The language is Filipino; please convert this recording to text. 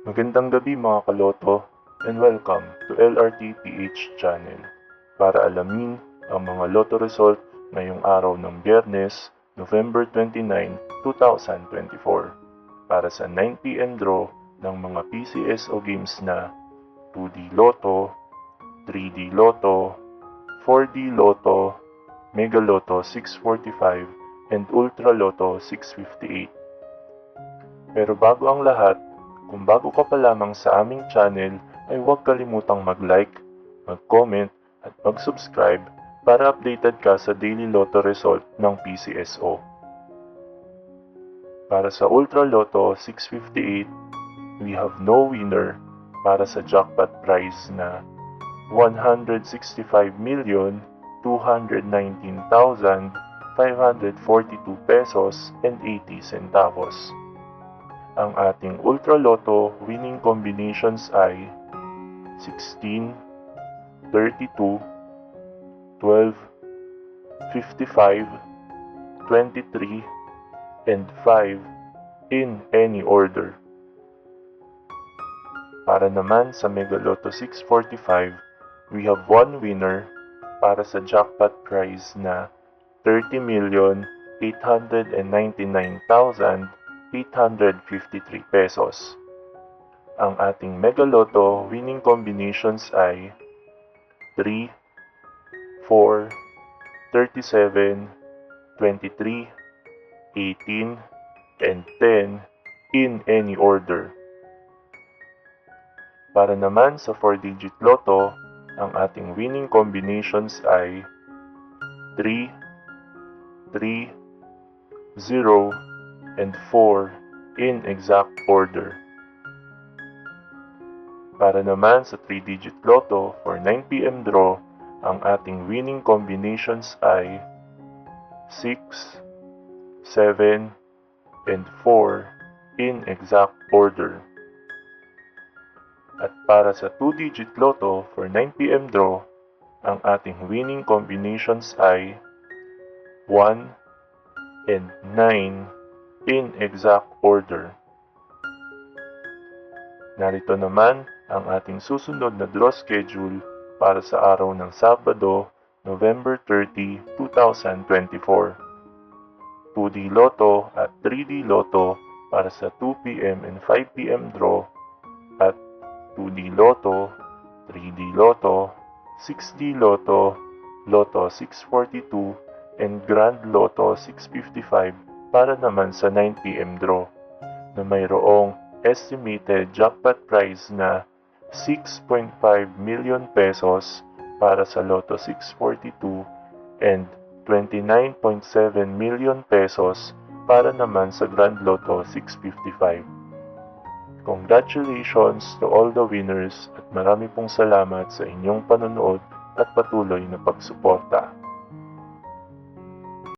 Magandang gabi mga kaloto and welcome to LRT PH channel para alamin ang mga loto result ngayong araw ng Biyernes, November 29, 2024 para sa 9pm draw ng mga PCSO games na 2D Lotto, 3D Lotto, 4D Lotto, Mega Lotto 645 and Ultra Lotto 658. Pero bago ang lahat, kung bago ka pa lamang sa aming channel ay huwag kalimutang mag-like, mag-comment at mag-subscribe para updated ka sa daily lotto result ng PCSO. Para sa Ultra Lotto 658, we have no winner para sa jackpot prize na 165,219,542 pesos and 80 centavos. Ang ating Ultra Lotto winning combinations ay 16, 32, 12, 55, 23, and 5 in any order. Para naman sa Mega Lotto 645, we have one winner para sa jackpot prize na 30,899,853 pesos. Ang ating Mega Lotto winning combinations ay 3, 4, 37, 23, 18, and 10 in any order. Para naman sa 4-digit Lotto, ang ating winning combinations ay 3, 3, 0, and 4 in exact order. Para naman sa 3-digit Lotto for 9pm draw, ang ating winning combinations ay 6, 7, and 4 in exact order. At para sa 2-digit Lotto for 9pm draw, ang ating winning combinations ay 1 and 9 in exact order. Narito naman ang ating susunod na draw schedule para sa araw ng Sabado, November 30, 2024. 2D Lotto at 3D Lotto para sa 2pm and 5pm draw at 2D Lotto, 3D Lotto, 6D Lotto, Lotto 642, and Grand Lotto 655 para naman sa 9pm draw na mayroong estimated jackpot prize na 6.5 million pesos para sa Lotto 642 and 29.7 million pesos para naman sa Grand Lotto 655. Congratulations to all the winners at marami pong salamat sa inyong panonood at patuloy na pagsuporta.